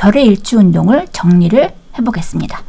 별의 일주 운동을 정리를 해보겠습니다.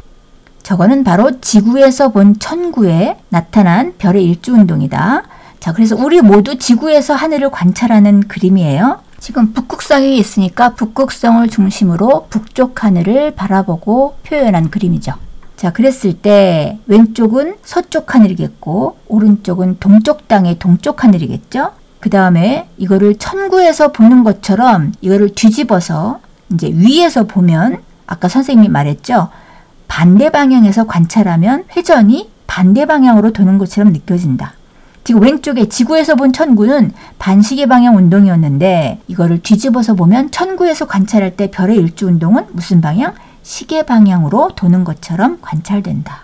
저거는 바로 지구에서 본 천구에 나타난 별의 일주 운동이다. 자, 그래서 우리 모두 지구에서 하늘을 관찰하는 그림이에요. 지금 북극성이 있으니까 북극성을 중심으로 북쪽 하늘을 바라보고 표현한 그림이죠. 자, 그랬을 때 왼쪽은 서쪽 하늘이겠고 오른쪽은 동쪽 땅의 동쪽 하늘이겠죠. 그 다음에 이거를 천구에서 보는 것처럼 이거를 뒤집어서 이제 위에서 보면 아까 선생님이 말했죠. 반대 방향에서 관찰하면 회전이 반대 방향으로 도는 것처럼 느껴진다. 지금 왼쪽에 지구에서 본 천구는 반시계 방향 운동이었는데 이거를 뒤집어서 보면 천구에서 관찰할 때 별의 일주 운동은 무슨 방향? 시계 방향으로 도는 것처럼 관찰된다.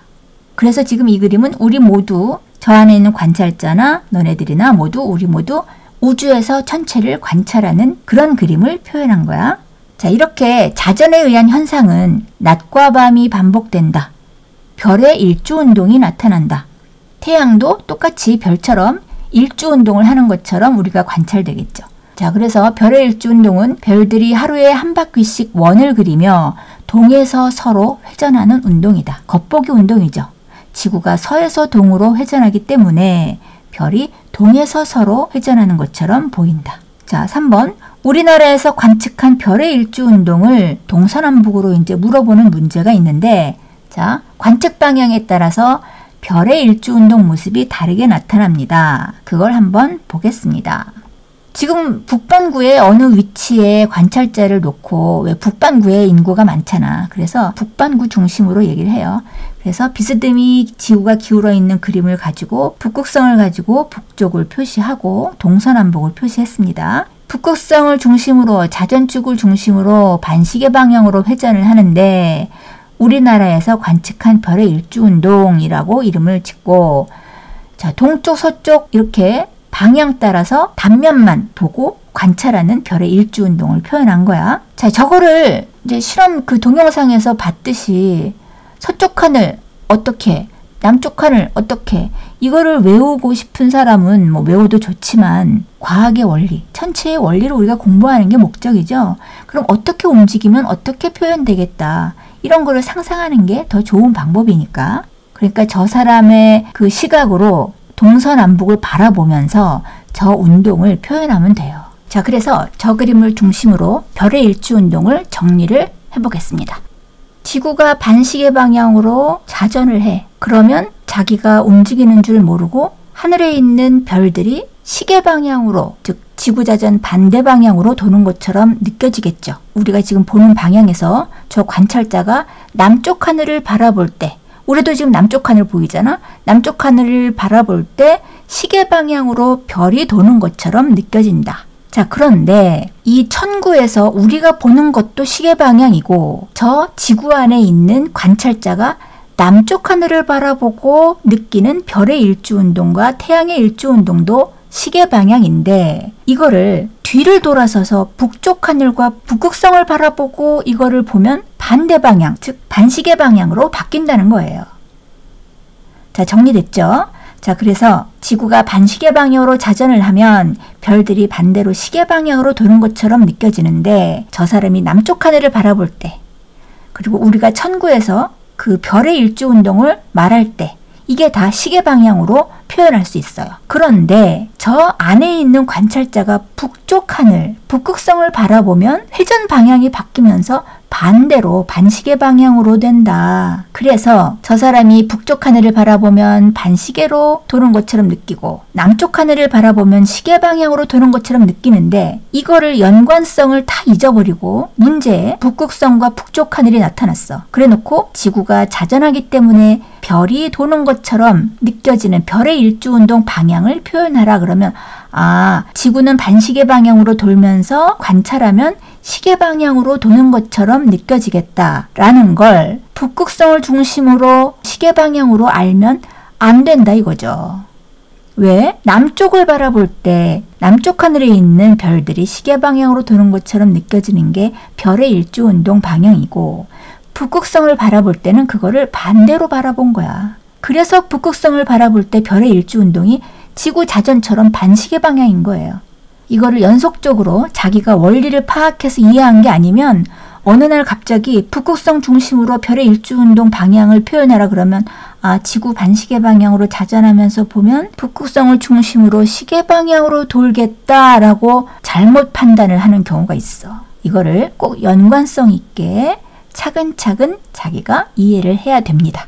그래서 지금 이 그림은 우리 모두 저 안에 있는 관찰자나 너네들이나 우리 모두 우주에서 천체를 관찰하는 그런 그림을 표현한 거야. 자, 이렇게 자전에 의한 현상은 낮과 밤이 반복된다. 별의 일주 운동이 나타난다. 태양도 똑같이 별처럼 일주 운동을 하는 것처럼 우리가 관찰되겠죠. 자, 그래서 별의 일주 운동은 별들이 하루에 한 바퀴씩 원을 그리며 동에서 서로 회전하는 운동이다. 겉보기 운동이죠. 지구가 서에서 동으로 회전하기 때문에 별이 동에서 서로 회전하는 것처럼 보인다. 자, 3번. 우리나라에서 관측한 별의 일주 운동을 동서남북으로 이제 물어보는 문제가 있는데, 자, 관측 방향에 따라서 별의 일주 운동 모습이 다르게 나타납니다. 그걸 한번 보겠습니다. 지금 북반구의 어느 위치에 관찰자를 놓고, 왜 북반구에 인구가 많잖아. 그래서 북반구 중심으로 얘기를 해요. 그래서 비스듬히 지구가 기울어 있는 그림을 가지고 북극성을 가지고 북쪽을 표시하고 동서남북을 표시했습니다. 북극성을 중심으로 자전축을 중심으로 반시계 방향으로 회전을 하는데 우리나라에서 관측한 별의 일주 운동이라고 이름을 짓고, 자, 동쪽 서쪽 이렇게 방향 따라서 단면만 보고 관찰하는 별의 일주 운동을 표현한 거야. 자, 저거를 이제 실험 그 동영상에서 봤듯이 서쪽 하늘 어떻게, 남쪽 하늘 어떻게, 이거를 외우고 싶은 사람은 뭐 외워도 좋지만 과학의 원리, 천체의 원리를 우리가 공부하는 게 목적이죠. 그럼 어떻게 움직이면 어떻게 표현되겠다. 이런 거를 상상하는 게 더 좋은 방법이니까. 그러니까 저 사람의 그 시각으로 동서남북을 바라보면서 저 운동을 표현하면 돼요. 자, 그래서 저 그림을 중심으로 별의 일주 운동을 정리를 해보겠습니다. 지구가 반시계 방향으로 자전을 해. 그러면 자기가 움직이는 줄 모르고 하늘에 있는 별들이 시계 방향으로, 즉 지구자전 반대 방향으로 도는 것처럼 느껴지겠죠. 우리가 지금 보는 방향에서 저 관찰자가 남쪽 하늘을 바라볼 때, 우리도 지금 남쪽 하늘 보이잖아. 남쪽 하늘을 바라볼 때 시계 방향으로 별이 도는 것처럼 느껴진다. 자, 그런데 이 천구에서 우리가 보는 것도 시계 방향이고 저 지구 안에 있는 관찰자가 남쪽 하늘을 바라보고 느끼는 별의 일주 운동과 태양의 일주 운동도 시계 방향인데 이거를 뒤를 돌아서서 북쪽 하늘과 북극성을 바라보고 이거를 보면 반대 방향, 즉 반시계 방향으로 바뀐다는 거예요. 자, 정리됐죠? 자, 그래서 지구가 반시계 방향으로 자전을 하면 별들이 반대로 시계 방향으로 도는 것처럼 느껴지는데 저 사람이 남쪽 하늘을 바라볼 때, 그리고 우리가 천구에서 그 별의 일주 운동을 말할 때 이게 다 시계 방향으로 표현할 수 있어요. 그런데 저 안에 있는 관찰자가 북쪽 하늘, 북극성을 바라보면 회전 방향이 바뀌면서 반대로 반시계 방향으로 된다. 그래서 저 사람이 북쪽 하늘을 바라보면 반시계로 도는 것처럼 느끼고 남쪽 하늘을 바라보면 시계 방향으로 도는 것처럼 느끼는데 이거를 연관성을 다 잊어버리고 문제에 북극성과 북쪽 하늘이 나타났어. 그래놓고 지구가 자전하기 때문에 별이 도는 것처럼 느껴지는 별의 일주운동 방향을 표현하라 그러면, 아, 지구는 반시계 방향으로 돌면서 관찰하면 시계 방향으로 도는 것처럼 느껴지겠다라는 걸 북극성을 중심으로 시계 방향으로 알면 안 된다 이거죠. 왜? 남쪽을 바라볼 때 남쪽 하늘에 있는 별들이 시계 방향으로 도는 것처럼 느껴지는 게 별의 일주운동 방향이고 북극성을 바라볼 때는 그거를 반대로 바라본 거야. 그래서 북극성을 바라볼 때 별의 일주운동이 지구 자전처럼 반시계 방향인 거예요. 이거를 연속적으로 자기가 원리를 파악해서 이해한 게 아니면 어느 날 갑자기 북극성 중심으로 별의 일주운동 방향을 표현하라 그러면 지구 반시계 방향으로 자전하면서 보면 북극성을 중심으로 시계 방향으로 돌겠다라고 잘못 판단을 하는 경우가 있어. 이거를 꼭 연관성 있게 차근차근 자기가 이해를 해야 됩니다.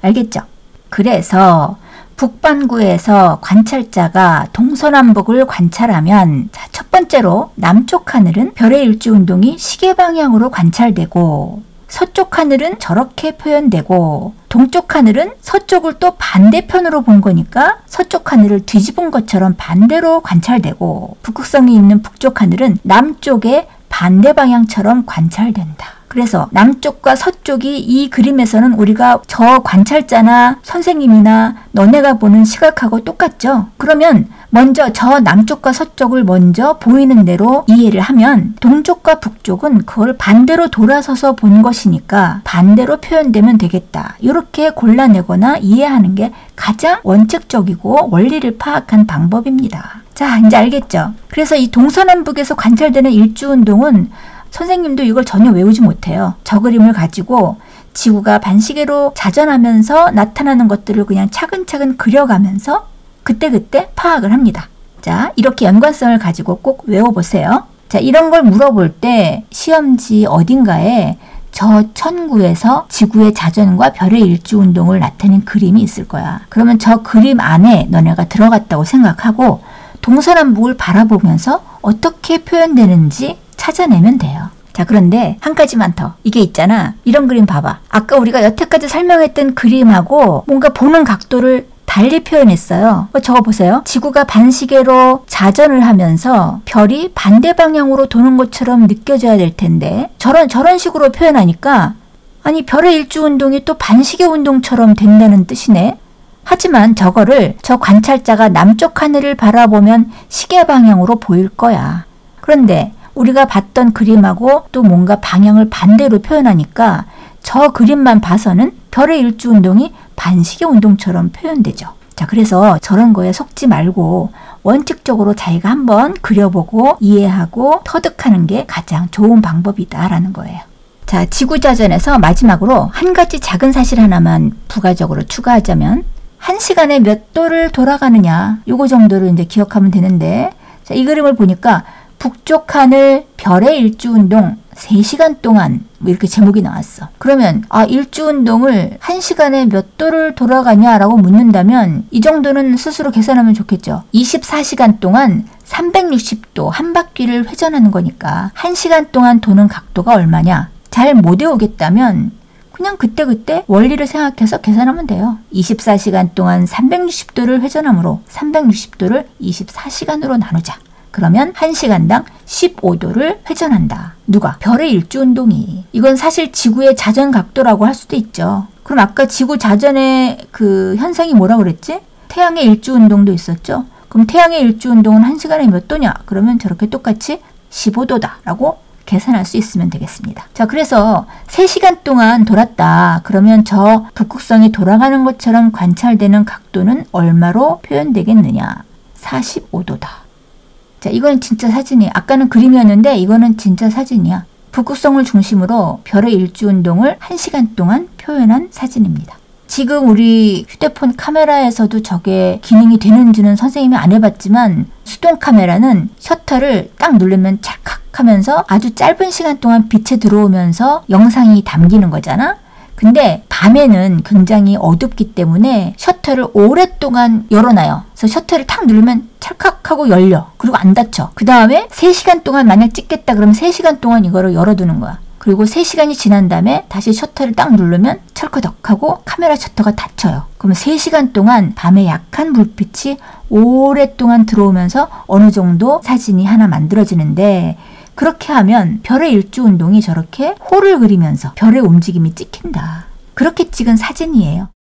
알겠죠? 그래서 북반구에서 관찰자가 동서남북을 관찰하면 첫 번째로 남쪽 하늘은 별의 일주운동이 시계 방향으로 관찰되고 서쪽 하늘은 저렇게 표현되고 동쪽 하늘은 서쪽을 또 반대편으로 본 거니까 서쪽 하늘을 뒤집은 것처럼 반대로 관찰되고 북극성이 있는 북쪽 하늘은 남쪽의 반대 방향처럼 관찰된다. 그래서 남쪽과 서쪽이 이 그림에서는 우리가 저 관찰자나 선생님이나 너네가 보는 시각하고 똑같죠? 그러면 먼저 저 남쪽과 서쪽을 먼저 보이는 대로 이해를 하면 동쪽과 북쪽은 그걸 반대로 돌아서서 본 것이니까 반대로 표현되면 되겠다. 이렇게 골라내거나 이해하는 게 가장 원칙적이고 원리를 파악한 방법입니다. 자, 이제 알겠죠? 그래서 이 동서남북에서 관찰되는 일주운동은 선생님도 이걸 전혀 외우지 못해요. 저 그림을 가지고 지구가 반시계로 자전하면서 나타나는 것들을 그냥 차근차근 그려가면서 그때그때 파악을 합니다. 자, 이렇게 연관성을 가지고 꼭 외워보세요. 자, 이런 걸 물어볼 때 시험지 어딘가에 저 천구에서 지구의 자전과 별의 일주운동을 나타낸 그림이 있을 거야. 그러면 저 그림 안에 너네가 들어갔다고 생각하고 동서남북을 바라보면서 어떻게 표현되는지 찾아내면 돼요. 자, 그런데 한 가지만 더. 이게 있잖아. 이런 그림 봐봐. 아까 우리가 여태까지 설명했던 그림하고 뭔가 보는 각도를 달리 표현했어요. 저거 보세요. 지구가 반시계로 자전을 하면서 별이 반대 방향으로 도는 것처럼 느껴져야 될 텐데 저런 식으로 표현하니까 아니 별의 일주운동이 또 반시계 운동처럼 된다는 뜻이네. 하지만 저거를 저 관찰자가 남쪽 하늘을 바라보면 시계 방향으로 보일 거야. 그런데 우리가 봤던 그림하고 또 뭔가 방향을 반대로 표현하니까 저 그림만 봐서는 별의 일주운동이 반시계 운동처럼 표현되죠. 자, 그래서 저런 거에 속지 말고 원칙적으로 자기가 한번 그려보고 이해하고 터득하는 게 가장 좋은 방법이다라는 거예요. 자, 지구자전에서 마지막으로 한 가지 작은 사실 하나만 부가적으로 추가하자면 1시간에 몇 도를 돌아가느냐 요거 정도를 이제 기억하면 되는데 자, 이 그림을 보니까 북쪽 하늘 별의 일주운동 3시간 동안 뭐 이렇게 제목이 나왔어. 그러면 일주운동을 1시간에 몇 도를 돌아가냐라고 묻는다면 이 정도는 스스로 계산하면 좋겠죠. 24시간 동안 360도 한 바퀴를 회전하는 거니까 1시간 동안 도는 각도가 얼마냐. 잘 못 외우겠다면 그냥 그때그때 원리를 생각해서 계산하면 돼요. 24시간 동안 360도를 회전하므로 360도를 24시간으로 나누자. 그러면 1시간당 15도를 회전한다. 누가? 별의 일주운동이. 이건 사실 지구의 자전 각도라고 할 수도 있죠. 그럼 아까 지구 자전의 그 현상이 뭐라 그랬지? 태양의 일주운동도 있었죠. 그럼 태양의 일주운동은 1시간에 몇 도냐? 그러면 저렇게 똑같이 15도다 라고 계산할 수 있으면 되겠습니다. 자, 그래서 3시간 동안 돌았다. 그러면 저 북극성이 돌아가는 것처럼 관찰되는 각도는 얼마로 표현되겠느냐? 45도다. 자, 이건 진짜 사진이에요. 아까는 그림이었는데 이거는 진짜 사진이야. 북극성을 중심으로 별의 일주운동을 1시간 동안 표현한 사진입니다. 지금 우리 휴대폰 카메라에서도 저게 기능이 되는지는 선생님이 안 해봤지만 수동 카메라는 셔터를 딱 누르면 찰칵 하면서 아주 짧은 시간 동안 빛에 들어오면서 영상이 담기는 거잖아. 근데 밤에는 굉장히 어둡기 때문에 셔터를 오랫동안 열어놔요. 그래서 셔터를 탁 누르면 찰칵하고 열려. 그리고 안 닫혀. 그 다음에 3시간 동안 만약 찍겠다 그러면 3시간 동안 이거를 열어두는 거야. 그리고 3시간이 지난 다음에 다시 셔터를 딱 누르면 철커덕하고 카메라 셔터가 닫혀요. 그러면 3시간 동안 밤에 약한 불빛이 오랫동안 들어오면서 어느 정도 사진이 하나 만들어지는데 그렇게 하면 별의 일주운동이 저렇게 호를 그리면서 별의 움직임이 찍힌다. 그렇게 찍은 사진이에요.